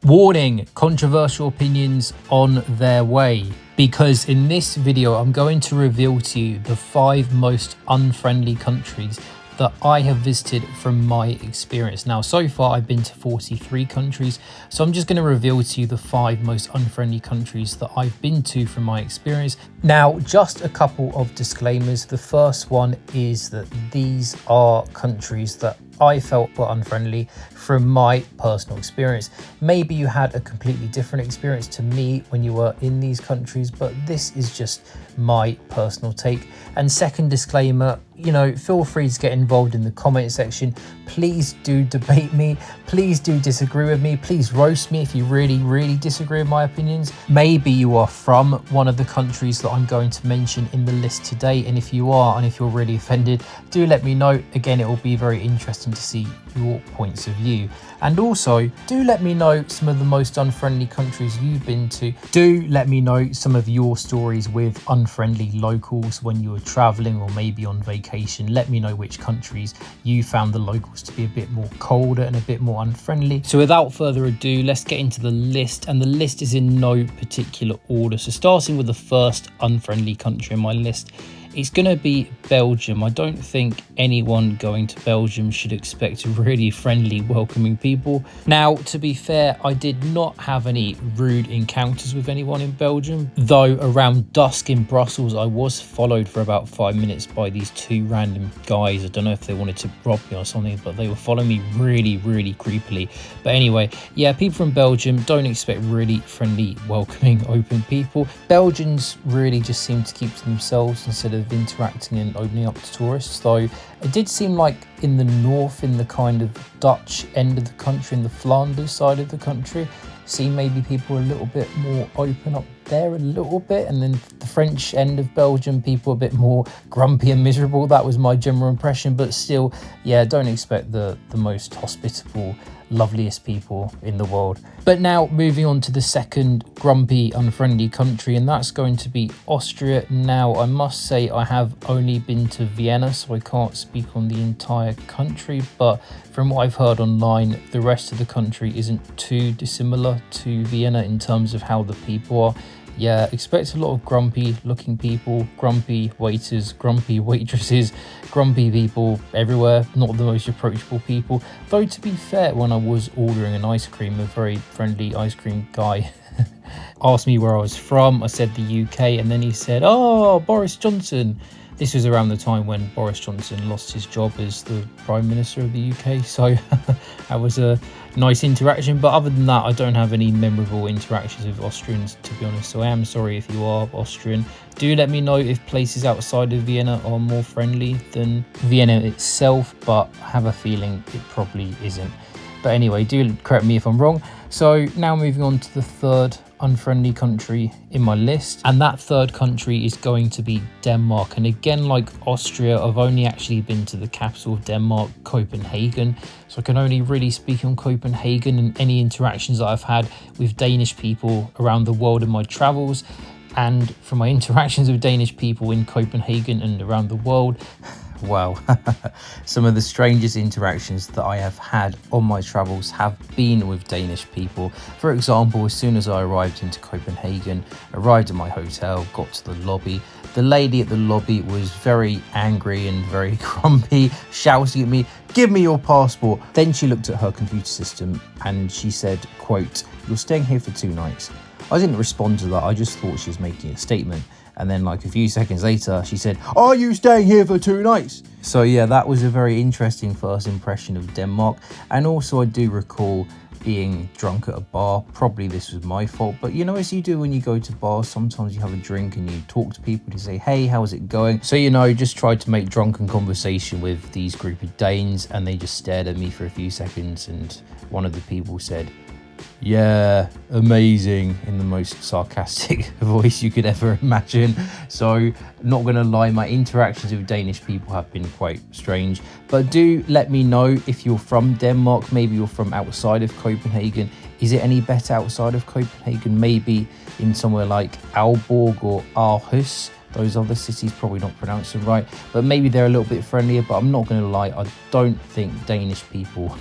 Warning, controversial opinions on their way, because in this video I'm going to reveal to you the 5 most unfriendly countries that I have visited from my experience. Now, so far I've been to 43 countries, so I'm just going to reveal to you the 5 most unfriendly countries that I've been to from my experience. Now, just a couple of disclaimers. The first one is that these are countries that I felt were unfriendly from my personal experience. Maybe you had a completely different experience to me when you were in these countries, but this is just my personal take. And second disclaimer, feel free to get involved in the comment section. Please do debate me. Please do disagree with me. Please roast me if you really disagree with my opinions. Maybe you are from one of the countries that I'm going to mention in the list today. And if you are, and if you're really offended, do let me know. Again, it will be very interesting to see your points of view. And also, do let me know some of the most unfriendly countries you've been to. Do let me know some of your stories with unfriendly locals when you were traveling or maybe on vacation. Let me know which countries you found the locals to be a bit more colder and a bit more unfriendly. So without further ado, let's get into the list. And the list is in no particular order. So starting with the first unfriendly country on my list, it's going to be Belgium. I don't think anyone going to Belgium should expect really friendly, welcoming people. Now, to be fair, I did not have any rude encounters with anyone in Belgium, though around dusk in Brussels, I was followed for about 5 minutes by these 2 random guys. I don't know if they wanted to rob me or something, but they were following me really creepily. But anyway, yeah, people from Belgium, don't expect really friendly, welcoming, open people. Belgians really just seem to keep to themselves instead of interacting and opening up to tourists, though it did seem like in the north, in the kind of Dutch end of the country, in the Flanders side of the country, see maybe people a little bit more open up there a little bit, and then the French end of Belgium, people a bit more grumpy and miserable. That was my general impression, but still, yeah, don't expect the most hospitable, loveliest people in the world. But now moving on to the second grumpy, unfriendly country, and that's going to be Austria. Now, I must say I have only been to Vienna, so I can't speak on the entire country, but from what I've heard online, the rest of the country isn't too dissimilar to Vienna in terms of how the people are. Yeah, expect a lot of grumpy looking people, grumpy waiters, grumpy waitresses, grumpy people everywhere, not the most approachable people. Though to be fair, when I was ordering an ice cream, a very friendly ice cream guy asked me where I was from. I said the UK, and then he said, "Oh, Boris Johnson." This was around the time when Boris Johnson lost his job as the Prime Minister of the UK, so that was a nice interaction. But other than that, I don't have any memorable interactions with Austrians, to be honest, so I am sorry if you are Austrian. Do let me know if places outside of Vienna are more friendly than Vienna itself, but I have a feeling it probably isn't. But anyway, do correct me if I'm wrong. So now moving on to the third unfriendly country in my list, and that third country is going to be Denmark. And again, like Austria, I've only actually been to the capital of Denmark, Copenhagen, so I can only really speak on Copenhagen and any interactions that I've had with Danish people around the world in my travels. And from my interactions with Danish people in Copenhagen and around the world, wow, some of the strangest interactions that I have had on my travels have been with Danish people. For example, as soon as I arrived into Copenhagen, arrived at my hotel, got to the lobby, the lady at the lobby was very angry and very grumpy, shouting at me, "Give me your passport." Then she looked at her computer system and she said, quote, "You're staying here for 2 nights. I didn't respond to that. I just thought she was making a statement. And then like a few seconds later, she said, "Are you staying here for 2 nights?" So yeah, that was a very interesting first impression of Denmark. And also I do recall being drunk at a bar. Probably this was my fault, but as you do when you go to bars, sometimes you have a drink and you talk to people to say, "Hey, how's it going?" So just tried to make drunken conversation with these group of Danes, and they just stared at me for a few seconds, and one of the people said, "Yeah, amazing," in the most sarcastic voice you could ever imagine. So not gonna lie, my interactions with Danish people have been quite strange. But do let me know if you're from Denmark. Maybe you're from outside of Copenhagen. Is it any better outside of Copenhagen? Maybe in somewhere like Aalborg or Aarhus. Those other cities, probably not pronounced them right, but maybe they're a little bit friendlier. But I'm not gonna lie, I don't think Danish people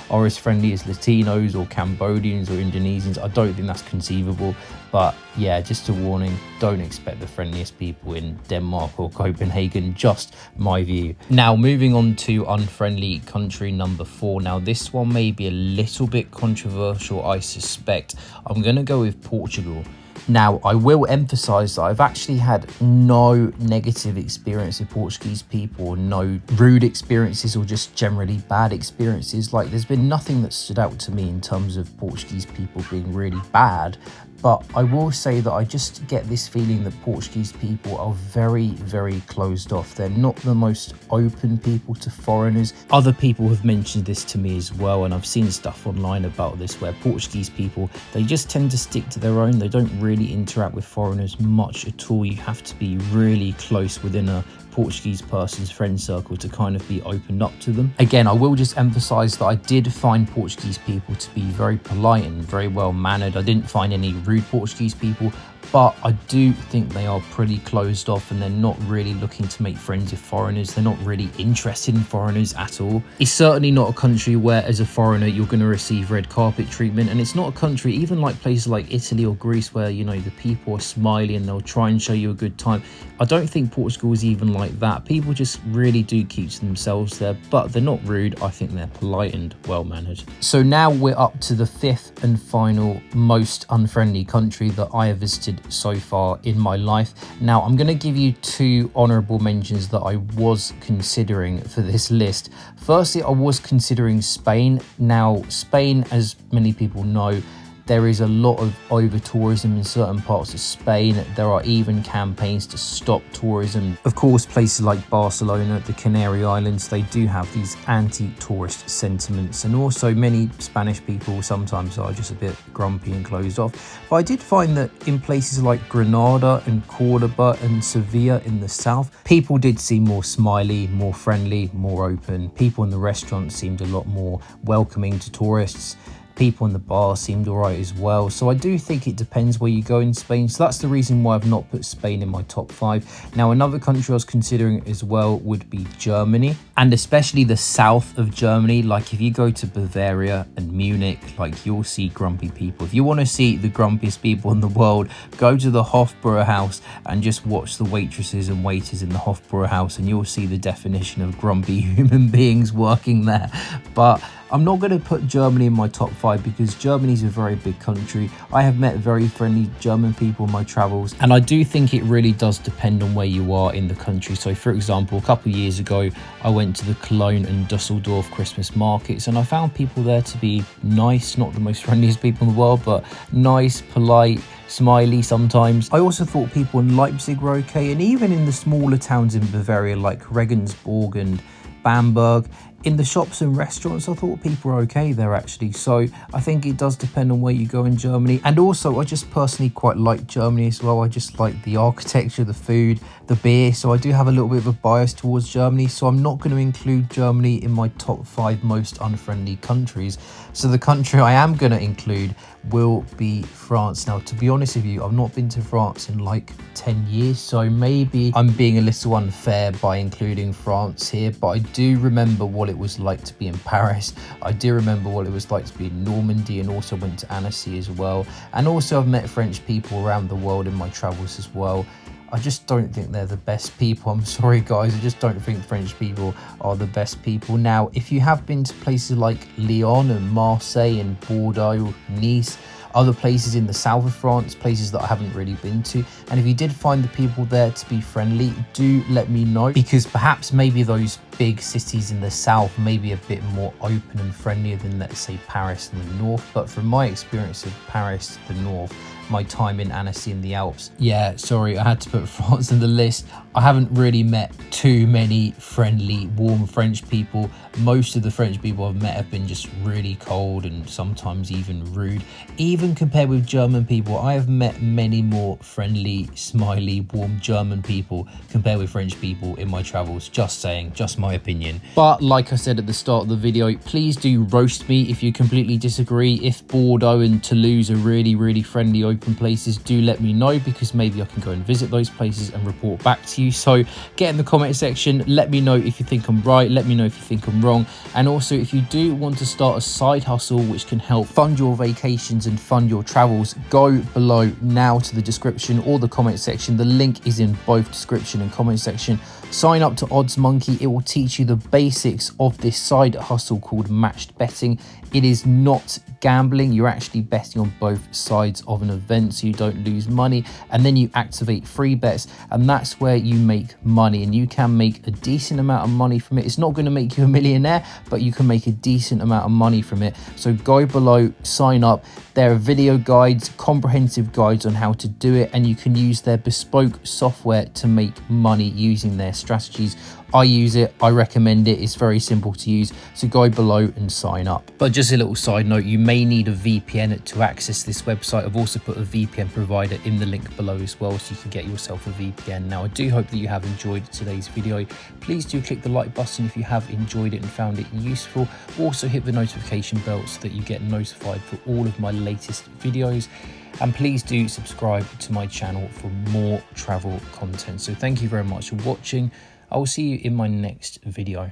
are as friendly as Latinos or Cambodians or Indonesians. I don't think that's conceivable. But yeah, just a warning, don't expect the friendliest people in Denmark or Copenhagen, just my view. Now, moving on to unfriendly country number 4. Now, this one may be a little bit controversial, I suspect. I'm going to go with Portugal. Now, I will emphasize that I've actually had no negative experience with Portuguese people, no rude experiences or just generally bad experiences. Like, there's been nothing that stood out to me in terms of Portuguese people being really bad. But I will say that I just get this feeling that Portuguese people are very, very closed off. They're not the most open people to foreigners. Other people have mentioned this to me as well, and I've seen stuff online about this where Portuguese people, they just tend to stick to their own. They don't really interact with foreigners much at all. You have to be really close within a Portuguese person's friend circle to kind of be opened up to them. Again, I will just emphasize that I did find Portuguese people to be very polite and very well mannered. I didn't find any rude Portuguese people, but I do think they are pretty closed off and they're not really looking to make friends with foreigners. They're not really interested in foreigners at all. It's certainly not a country where as a foreigner you're going to receive red carpet treatment, and it's not a country even like places like Italy or Greece where, you know, the people are smiley and they'll try and show you a good time. I don't think Portugal is even like that. People just really do keep to themselves there, but they're not rude. I think they're polite and well mannered. So now we're up to the 5th and final most unfriendly country that I have visited so far in my life. Now, I'm going to give you 2 honorable mentions that I was considering for this list. Firstly, I was considering Spain. Now, Spain, as many people know, there is a lot of over-tourism in certain parts of Spain. There are even campaigns to stop tourism. Of course, places like Barcelona, the Canary Islands, they do have these anti-tourist sentiments. And also many Spanish people sometimes are just a bit grumpy and closed off. But I did find that in places like Granada and Cordoba and Sevilla in the south, people did seem more smiley, more friendly, more open. People in the restaurants seemed a lot more welcoming to tourists. People in the bar seemed all right as well. So I do think it depends where you go in Spain. So that's the reason why I've not put Spain in my top 5. Now, another country I was considering as well would be Germany, and especially the south of Germany. Like if you go to Bavaria and Munich, like you'll see grumpy people. If you want to see the grumpiest people in the world, go to the Hofbrauhaus and just watch the waitresses and waiters in the Hofbrauhaus and you'll see the definition of grumpy human beings working there. But I'm not going to put Germany in my top 5 because Germany's a very big country. I have met very friendly German people in my travels, and I do think it really does depend on where you are in the country. So for example, a couple of years ago, I went to the Cologne and Dusseldorf Christmas markets and I found people there to be nice, not the most friendliest people in the world, but nice, polite, smiley sometimes. I also thought people in Leipzig were okay, and even in the smaller towns in Bavaria like Regensburg and Bamberg, in the shops and restaurants, I thought people were okay there actually. So I think it does depend on where you go in Germany. And also, I just personally quite like Germany as well. I just like the architecture, the food, the beer. So I do have a little bit of a bias towards Germany. So I'm not going to include Germany in my top 5 most unfriendly countries. So the country I am going to include will be France. Now, to be honest with you, I've not been to France in like 10 years. So maybe I'm being a little unfair by including France here. But I do remember what it was like to be in Paris. I do remember what it was like to be in Normandy, and also went to Annecy as well. And also I've met French people around the world in my travels as well. I just don't think they're the best people. I'm sorry guys, I just don't think French people are the best people. Now, if you have been to places like Lyon and Marseille and Bordeaux, Nice, other places in the south of France, places that I haven't really been to, and if you did find the people there to be friendly, do let me know, because perhaps maybe those big cities in the south may be a bit more open and friendlier than, let's say, Paris in the north. But from my experience of Paris, the north, my time in Annecy in the Alps, yeah, sorry, I had to put France in the list. I haven't really met too many friendly, warm French people. Most of the French people I've met have been just really cold and sometimes even rude. Even even compared with German people, I have met many more friendly, smiley, warm German people compared with French people in my travels. Just saying, just my opinion. But like I said at the start of the video, please do roast me if you completely disagree. If Bordeaux and Toulouse are really, really friendly, open places, do let me know, because maybe I can go and visit those places and report back to you. So get in the comment section, let me know if you think I'm right, let me know if you think I'm wrong. And also, if you do want to start a side hustle which can help fund your vacations and fund your travels, go below now to the description or the comment section. The link is in both description and comment section. Sign up to Oddsmonkey. It will teach you the basics of this side hustle called matched betting. It is not gambling. You're actually betting on both sides of an event so you don't lose money, and then you activate free bets, and that's where you make money, and you can make a decent amount of money from it. It's not going to make you a millionaire, but you can make a decent amount of money from it. So go below, sign up. There are video guides, comprehensive guides on how to do it, and you can use their bespoke software to make money using their strategies. I use it, I recommend it, it's very simple to use, so go below and sign up. But just a little side note, you may need a VPN to access this website. I've also put a VPN provider in the link below as well, so you can get yourself a VPN. Now, I do hope that you have enjoyed today's video. Please do click the like button if you have enjoyed it and found it useful. Also hit the notification bell so that you get notified for all of my latest videos. And please do subscribe to my channel for more travel content. So thank you very much for watching. I will see you in my next video.